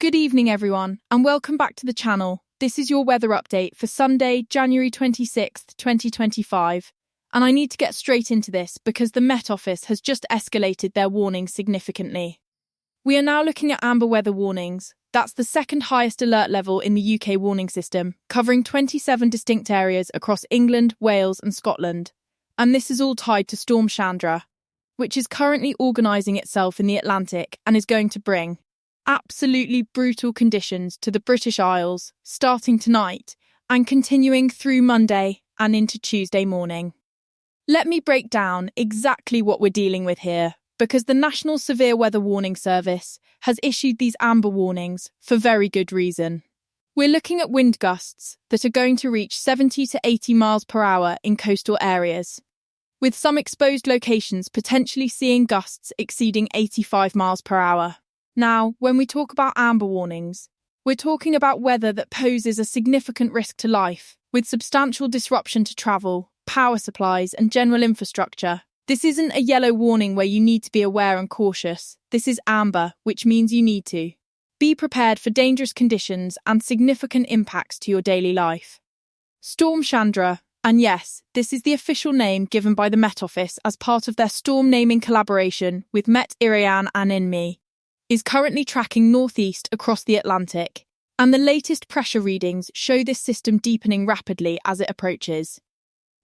Good evening, everyone, and welcome back to the channel. This is your weather update for Sunday, January 26th, 2025. And I need to get straight into this because the Met Office has just escalated their warnings significantly. We are now looking at amber weather warnings. That's the second highest alert level in the UK warning system, covering 27 distinct areas across England, Wales, and Scotland. And this is all tied to Storm Chandra, which is currently organising itself in the Atlantic and is going to bring absolutely brutal conditions to the British Isles, starting tonight and continuing through Monday and into Tuesday morning. Let me break down exactly what we're dealing with here, because the National Severe Weather Warning Service has issued these amber warnings for very good reason. We're looking at wind gusts that are going to reach 70 to 80 miles per hour in coastal areas, with some exposed locations potentially seeing gusts exceeding 85 miles per hour. Now, when we talk about amber warnings, we're talking about weather that poses a significant risk to life, with substantial disruption to travel, power supplies, and general infrastructure. This isn't a yellow warning where you need to be aware and cautious. This is amber, which means you need to be prepared for dangerous conditions and significant impacts to your daily life. Storm Chandra, and yes, this is the official name given by the Met Office as part of their storm naming collaboration with Met Irian and INME, is currently tracking northeast across the Atlantic, and the latest pressure readings show this system deepening rapidly as it approaches.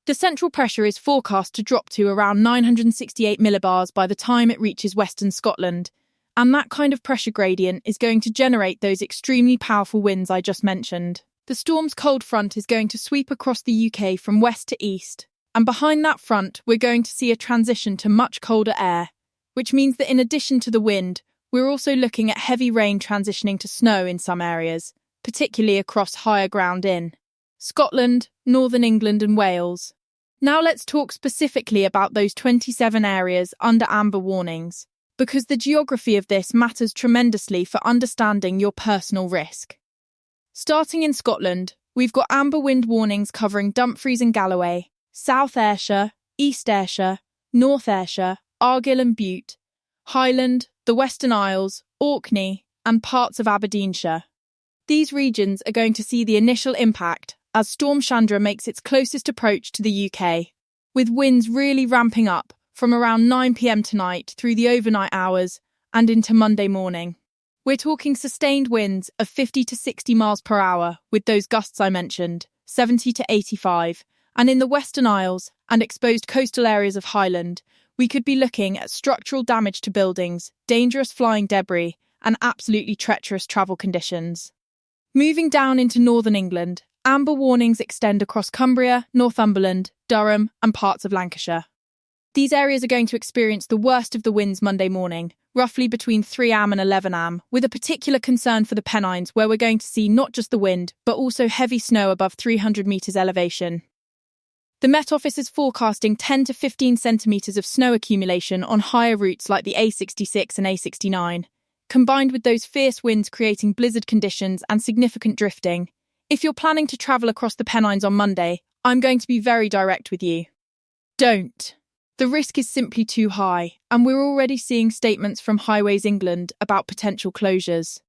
The central pressure is forecast to drop to around 968 millibars by the time it reaches western Scotland, and that kind of pressure gradient is going to generate those extremely powerful winds I just mentioned. The storm's cold front is going to sweep across the UK from west to east, and behind that front we're going to see a transition to much colder air, which means that in addition to the wind, we're also looking at heavy rain transitioning to snow in some areas, particularly across higher ground in Scotland, Northern England and Wales. Now let's talk specifically about those 27 areas under amber warnings, because the geography of this matters tremendously for understanding your personal risk. Starting in Scotland, we've got amber wind warnings covering Dumfries and Galloway, South Ayrshire, East Ayrshire, North Ayrshire, Argyll and Bute, Highland, the Western Isles, Orkney, and parts of Aberdeenshire. These regions are going to see the initial impact as Storm Chandra makes its closest approach to the UK, with winds really ramping up from around 9 p.m. tonight through the overnight hours and into Monday morning. We're talking sustained winds of 50 to 60 miles per hour with those gusts I mentioned, 70 to 85, and in the Western Isles and exposed coastal areas of Highland, we could be looking at structural damage to buildings, dangerous flying debris, and absolutely treacherous travel conditions. Moving down into northern England, amber warnings extend across Cumbria, Northumberland, Durham, and parts of Lancashire. These areas are going to experience the worst of the winds Monday morning, roughly between 3 am and 11 am, with a particular concern for the Pennines where we're going to see not just the wind, but also heavy snow above 300 metres elevation. The Met Office is forecasting 10 to 15 centimetres of snow accumulation on higher routes like the A66 and A69, combined with those fierce winds creating blizzard conditions and significant drifting. If you're planning to travel across the Pennines on Monday, I'm going to be very direct with you. Don't. The risk is simply too high, and we're already seeing statements from Highways England about potential closures.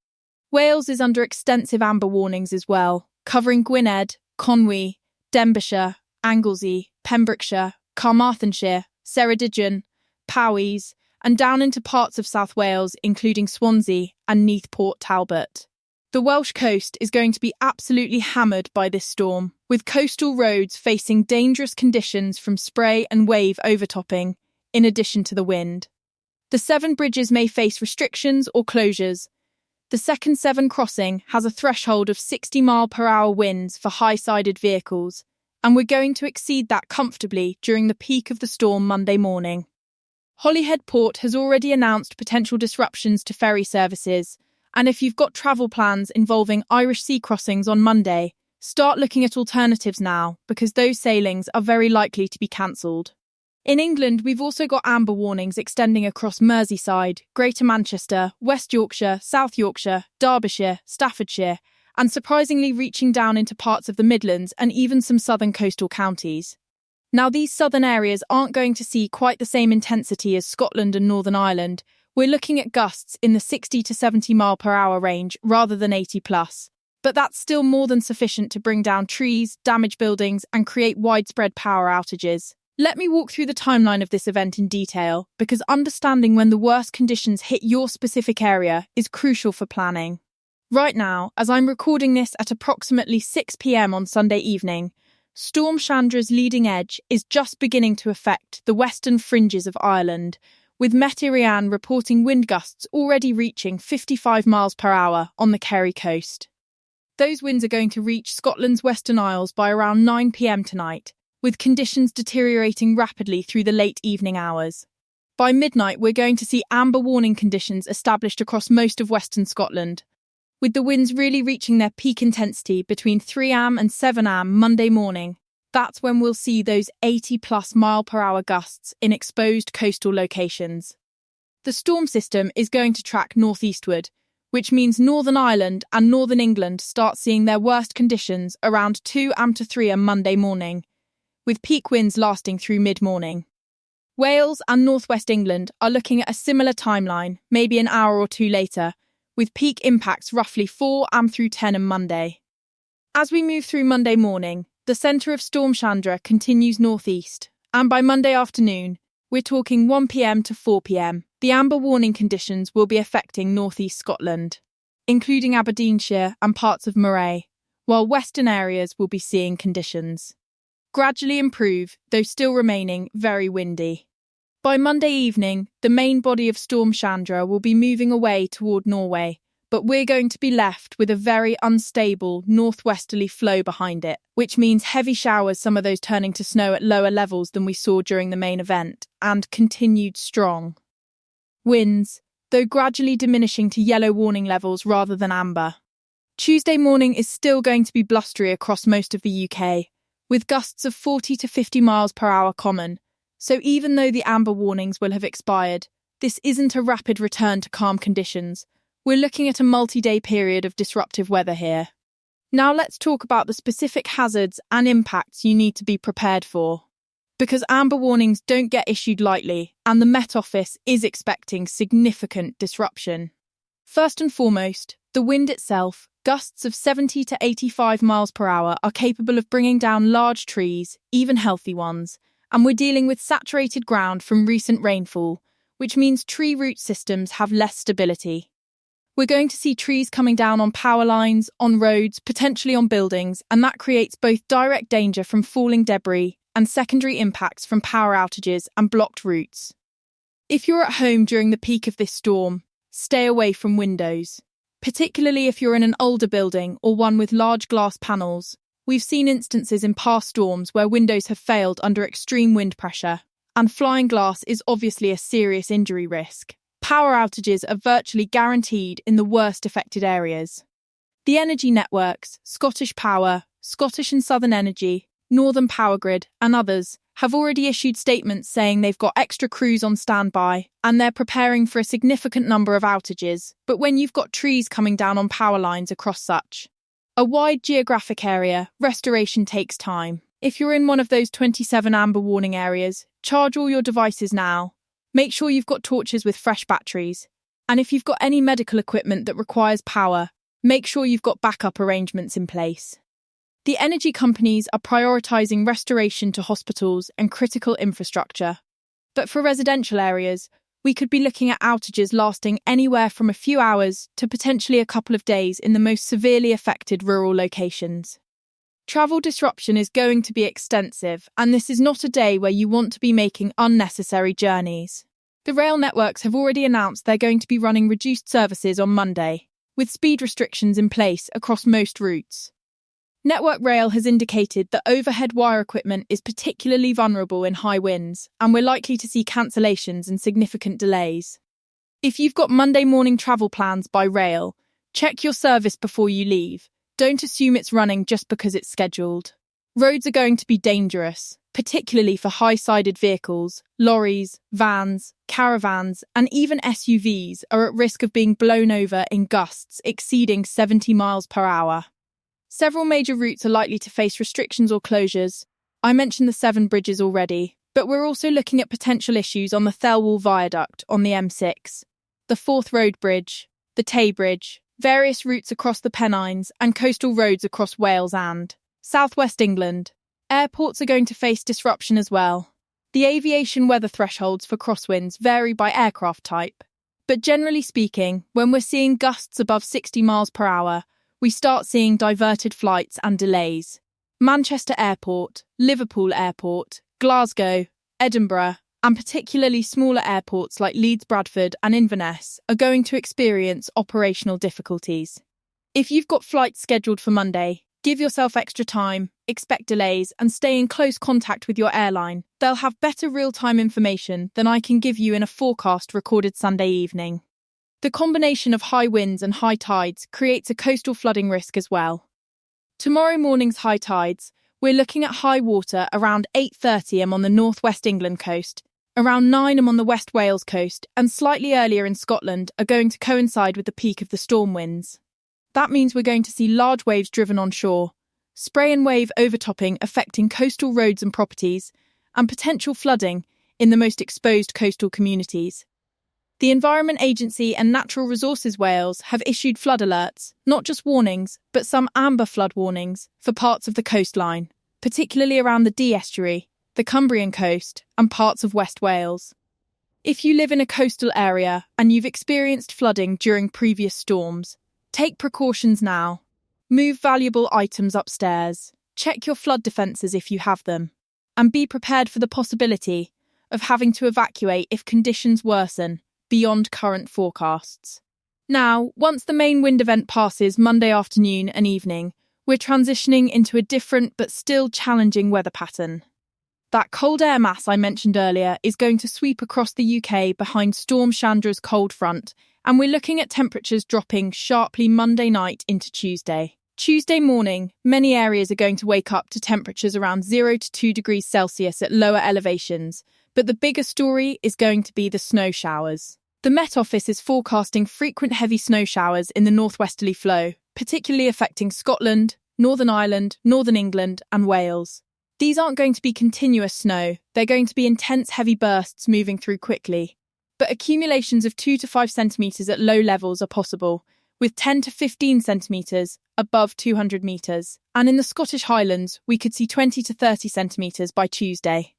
Wales is under extensive amber warnings as well, covering Gwynedd, Conwy, Denbighshire, Anglesey, Pembrokeshire, Carmarthenshire, Ceredigion, Powys, and down into parts of South Wales, including Swansea and Neath Port Talbot. The Welsh coast is going to be absolutely hammered by this storm, with coastal roads facing dangerous conditions from spray and wave overtopping, in addition to the wind. The Severn bridges may face restrictions or closures. The second Severn crossing has a threshold of 60 mile per hour winds for high-sided vehicles, and we're going to exceed that comfortably during the peak of the storm Monday morning. Holyhead Port has already announced potential disruptions to ferry services, and if you've got travel plans involving Irish sea crossings on Monday, start looking at alternatives now, because those sailings are very likely to be cancelled. In England, we've also got amber warnings extending across Merseyside, Greater Manchester, West Yorkshire, South Yorkshire, Derbyshire, Staffordshire, and surprisingly reaching down into parts of the Midlands and even some southern coastal counties. Now, these southern areas aren't going to see quite the same intensity as Scotland and Northern Ireland, We're looking at gusts in the 60 to 70 mile per hour range rather than 80 plus. But that's still more than sufficient to bring down trees, damage buildings, and create widespread power outages. Let me walk through the timeline of this event in detail, because understanding when the worst conditions hit your specific area is crucial for planning. Right now, as I'm recording this at approximately 6 p.m. on Sunday evening, Storm Chandra's leading edge is just beginning to affect the western fringes of Ireland, with Met reporting wind gusts already reaching 55 miles per hour on the Kerry coast. Those winds are going to reach Scotland's Western Isles by around 9 p.m. tonight, with conditions deteriorating rapidly through the late evening hours. By midnight, we're going to see amber warning conditions established across most of Western Scotland, with the winds really reaching their peak intensity between 3 am and 7 am Monday morning. That's when we'll see those 80-plus mile-per-hour gusts in exposed coastal locations. The storm system is going to track northeastward, which means Northern Ireland and Northern England start seeing their worst conditions around 2 am to 3 am Monday morning, with peak winds lasting through mid-morning. Wales and northwest England are looking at a similar timeline, maybe an hour or two later, with peak impacts roughly 4 am through 10 am Monday. As we move through Monday morning, the centre of Storm Chandra continues northeast, and by Monday afternoon, we're talking 1 p.m. to 4 p.m. The amber warning conditions will be affecting northeast Scotland, including Aberdeenshire and parts of Moray, while western areas will be seeing conditions gradually improve, though still remaining very windy. By Monday evening, the main body of Storm Chandra will be moving away toward Norway, but we're going to be left with a very unstable northwesterly flow behind it, which means heavy showers, some of those turning to snow at lower levels than we saw during the main event, and continued strong winds, though gradually diminishing to yellow warning levels rather than amber. Tuesday morning is still going to be blustery across most of the UK, with gusts of 40 to 50 miles per hour common. So even though the amber warnings will have expired, this isn't a rapid return to calm conditions. We're looking at a multi-day period of disruptive weather here. Now let's talk about the specific hazards and impacts you need to be prepared for. Because amber warnings don't get issued lightly, and the Met Office is expecting significant disruption. First and foremost, the wind itself. Gusts of 70 to 85 miles per hour are capable of bringing down large trees, even healthy ones, and we're dealing with saturated ground from recent rainfall, which means tree root systems have less stability. We're going to see trees coming down on power lines, on roads, potentially on buildings, and that creates both direct danger from falling debris and secondary impacts from power outages and blocked routes. If you're at home during the peak of this storm, stay away from windows. Particularly if you're in an older building or one with large glass panels. We've seen instances in past storms where windows have failed under extreme wind pressure, and flying glass is obviously a serious injury risk. Power outages are virtually guaranteed in the worst affected areas. The energy networks, Scottish Power, Scottish and Southern Energy, Northern Power Grid, and others have already issued statements saying they've got extra crews on standby and they're preparing for a significant number of outages. But when you've got trees coming down on power lines across such a wide geographic area, restoration takes time. If you're in one of those 27 amber warning areas, charge all your devices now. Make sure you've got torches with fresh batteries. And if you've got any medical equipment that requires power, make sure you've got backup arrangements in place. The energy companies are prioritising restoration to hospitals and critical infrastructure. But for residential areas, we could be looking at outages lasting anywhere from a few hours to potentially a couple of days in the most severely affected rural locations. Travel disruption is going to be extensive, and this is not a day where you want to be making unnecessary journeys. The rail networks have already announced they're going to be running reduced services on Monday, with speed restrictions in place across most routes. Network Rail has indicated that overhead wire equipment is particularly vulnerable in high winds, and we're likely to see cancellations and significant delays. If you've got Monday morning travel plans by rail, check your service before you leave. Don't assume it's running just because it's scheduled. Roads are going to be dangerous, particularly for high-sided vehicles. Lorries, vans, caravans, and even SUVs are at risk of being blown over in gusts exceeding 70 miles per hour. Several major routes are likely to face restrictions or closures. I mentioned the 7 bridges already, but we're also looking at potential issues on the Thelwall Viaduct on the M6. the Forth Road Bridge, the Tay Bridge, various routes across the Pennines and coastal roads across Wales and southwest England. Airports are going to face disruption as well. The aviation weather thresholds for crosswinds vary by aircraft type. But generally speaking, when we're seeing gusts above 60 miles per hour, we start seeing diverted flights and delays. Manchester Airport, Liverpool Airport, Glasgow, Edinburgh, and particularly smaller airports like Leeds Bradford and Inverness are going to experience operational difficulties. If you've got flights scheduled for Monday, give yourself extra time, expect delays, and stay in close contact with your airline. They'll have better real-time information than I can give you in a forecast recorded Sunday evening. The combination of high winds and high tides creates a coastal flooding risk as well. Tomorrow morning's high tides, we're looking at high water around 8:30 am on the northwest England coast, around 9 am on the West Wales coast, and slightly earlier in Scotland are going to coincide with the peak of the storm winds. That means we're going to see large waves driven on shore, spray and wave overtopping affecting coastal roads and properties, and potential flooding in the most exposed coastal communities. The Environment Agency and Natural Resources Wales have issued flood alerts, not just warnings, but some amber flood warnings for parts of the coastline, particularly around the Dee estuary, the Cumbrian coast, and parts of West Wales. If you live in a coastal area and you've experienced flooding during previous storms, take precautions now. Move valuable items upstairs, check your flood defences if you have them, and be prepared for the possibility of having to evacuate if conditions worsen beyond current forecasts. Now, once the main wind event passes Monday afternoon and evening, we're transitioning into a different but still challenging weather pattern. That cold air mass I mentioned earlier is going to sweep across the UK behind Storm Chandra's cold front, and we're looking at temperatures dropping sharply Monday night into Tuesday. Tuesday morning, many areas are going to wake up to temperatures around 0 to 2 degrees Celsius at lower elevations, but the bigger story is going to be the snow showers. The Met Office is forecasting frequent heavy snow showers in the northwesterly flow, particularly affecting Scotland, Northern Ireland, Northern England, and Wales. These aren't going to be continuous snow, they're going to be intense heavy bursts moving through quickly. But accumulations of 2 to 5 centimetres at low levels are possible, with 10 to 15 centimetres above 200 metres. And in the Scottish Highlands, we could see 20 to 30 centimetres by Tuesday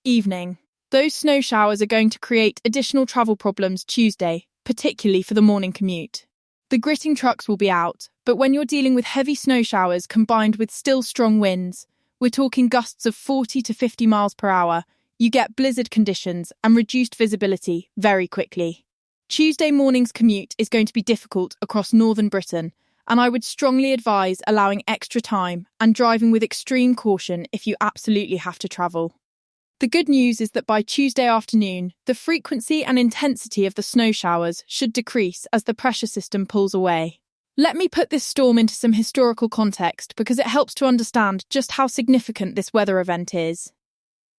evening. Those snow showers are going to create additional travel problems Tuesday, particularly for the morning commute. The gritting trucks will be out, but when you're dealing with heavy snow showers combined with still strong winds, we're talking gusts of 40 to 50 miles per hour, you get blizzard conditions and reduced visibility very quickly. Tuesday morning's commute is going to be difficult across northern Britain, and I would strongly advise allowing extra time and driving with extreme caution if you absolutely have to travel. The good news is that by Tuesday afternoon, the frequency and intensity of the snow showers should decrease as the pressure system pulls away. Let me put this storm into some historical context because it helps to understand just how significant this weather event is.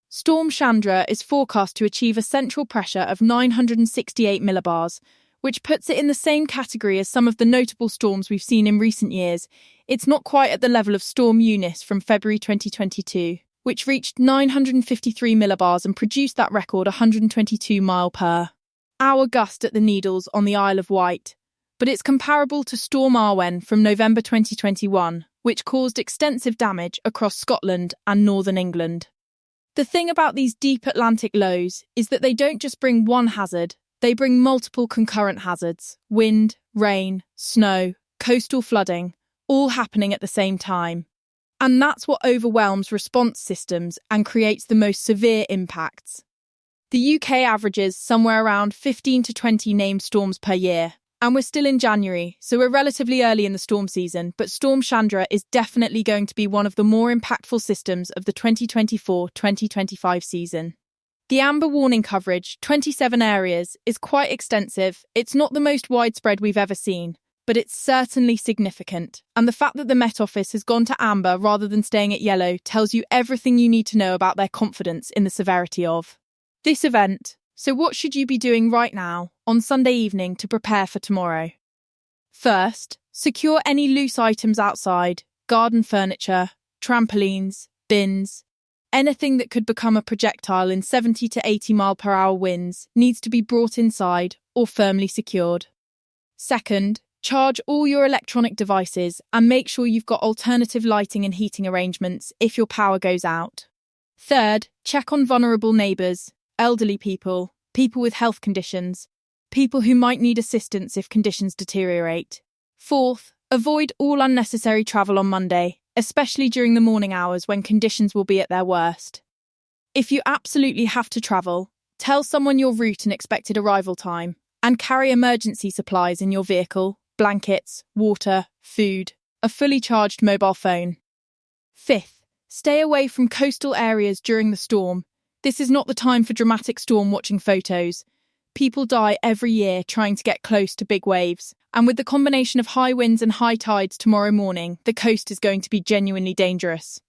Storm Chandra is forecast to achieve a central pressure of 968 millibars, which puts it in the same category as some of the notable storms we've seen in recent years. It's not quite at the level of Storm Eunice from February 2022, which reached 953 millibars and produced that record 122 mile/hour gust at the Needles on the Isle of Wight. But it's comparable to Storm Arwen from November 2021, which caused extensive damage across Scotland and northern England. The thing about these deep Atlantic lows is that they don't just bring one hazard, they bring multiple concurrent hazards: wind, rain, snow, coastal flooding, all happening at the same time. And that's what overwhelms response systems and creates the most severe impacts. The UK averages somewhere around 15 to 20 named storms per year. And we're still in January, so we're relatively early in the storm season, but Storm Chandra is definitely going to be one of the more impactful systems of the 2024-2025 season. The amber warning coverage, 27 areas, is quite extensive. It's not the most widespread we've ever seen, but it's certainly significant. And the fact that the Met Office has gone to amber rather than staying at yellow tells you everything you need to know about their confidence in the severity of this event. So what should you be doing right now, on Sunday evening, to prepare for tomorrow? First, secure any loose items outside: garden furniture, trampolines, bins. Anything that could become a projectile in 70 to 80 mile per hour winds needs to be brought inside or firmly secured. Second, charge all your electronic devices and make sure you've got alternative lighting and heating arrangements if your power goes out. Third, check on vulnerable neighbours, elderly people, people with health conditions, people who might need assistance if conditions deteriorate. Fourth, avoid all unnecessary travel on Monday, especially during the morning hours when conditions will be at their worst. If you absolutely have to travel, tell someone your route and expected arrival time, and carry emergency supplies in your vehicle, blankets, water, food, a fully charged mobile phone. Fifth, stay away from coastal areas during the storm. This is not the time for dramatic storm watching photos. People die every year trying to get close to big waves, and with the combination of high winds and high tides tomorrow morning, the coast is going to be genuinely dangerous.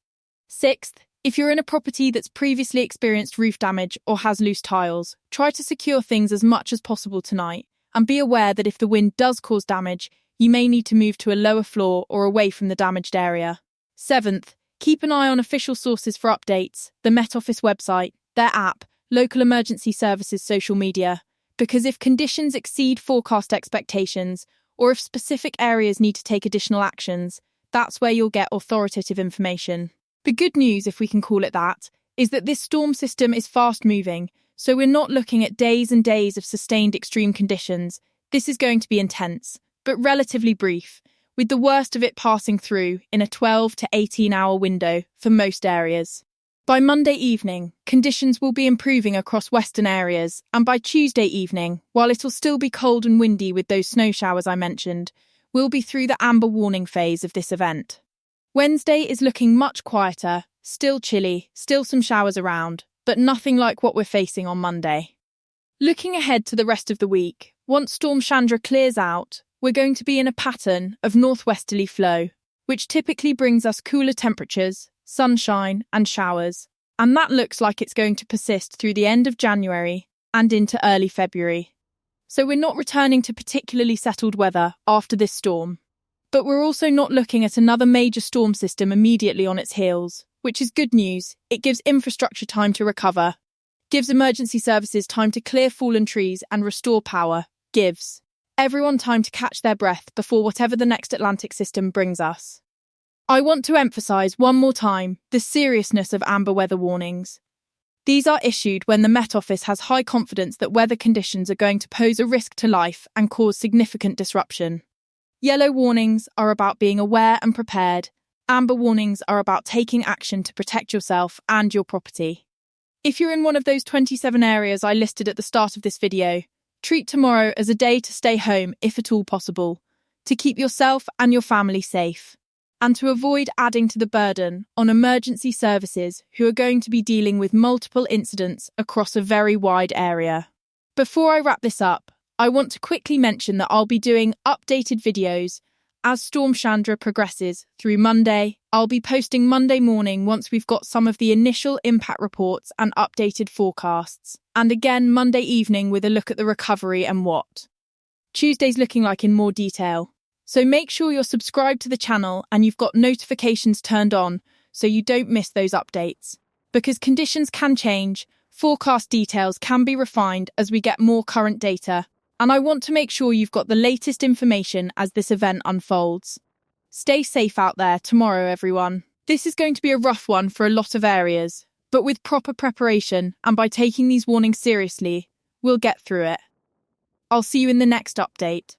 Sixth, if you're in a property that's previously experienced roof damage or has loose tiles, try to secure things as much as possible tonight, and be aware that if the wind does cause damage, you may need to move to a lower floor or away from the damaged area. Seventh, keep an eye on official sources for updates, the Met Office website, their app, local emergency services social media, because if conditions exceed forecast expectations, or if specific areas need to take additional actions, that's where you'll get authoritative information. The good news, if we can call it that, is that this storm system is fast-moving, so we're not looking at days and days of sustained extreme conditions. This is going to be intense, but relatively brief, with the worst of it passing through in a 12 to 18-hour window for most areas. By Monday evening, conditions will be improving across western areas, and by Tuesday evening, while it'll still be cold and windy with those snow showers I mentioned, we'll be through the amber warning phase of this event. Wednesday is looking much quieter, still chilly, still some showers around, but nothing like what we're facing on Monday. Looking ahead to the rest of the week, once Storm Chandra clears out, we're going to be in a pattern of northwesterly flow, which typically brings us cooler temperatures, sunshine and showers, and that looks like it's going to persist through the end of January and into early February. So we're not returning to particularly settled weather after this storm. But we're also not looking at another major storm system immediately on its heels, which is good news. It gives infrastructure time to recover, gives emergency services time to clear fallen trees and restore power, gives everyone time to catch their breath before whatever the next Atlantic system brings us. I want to emphasise one more time the seriousness of amber weather warnings. These are issued when the Met Office has high confidence that weather conditions are going to pose a risk to life and cause significant disruption. Yellow warnings are about being aware and prepared. Amber warnings are about taking action to protect yourself and your property. If you're in one of those 27 areas I listed at the start of this video, treat tomorrow as a day to stay home if at all possible, to keep yourself and your family safe, and to avoid adding to the burden on emergency services who are going to be dealing with multiple incidents across a very wide area. Before I wrap this up, I want to quickly mention that I'll be doing updated videos as Storm Chandra progresses through Monday. I'll be posting Monday morning once we've got some of the initial impact reports and updated forecasts, and again Monday evening with a look at the recovery and what Tuesday's looking like in more detail. So make sure you're subscribed to the channel and you've got notifications turned on so you don't miss those updates. Because conditions can change, forecast details can be refined as we get more current data, and I want to make sure you've got the latest information as this event unfolds. Stay safe out there tomorrow, everyone. This is going to be a rough one for a lot of areas, but with proper preparation and by taking these warnings seriously, we'll get through it. I'll see you in the next update.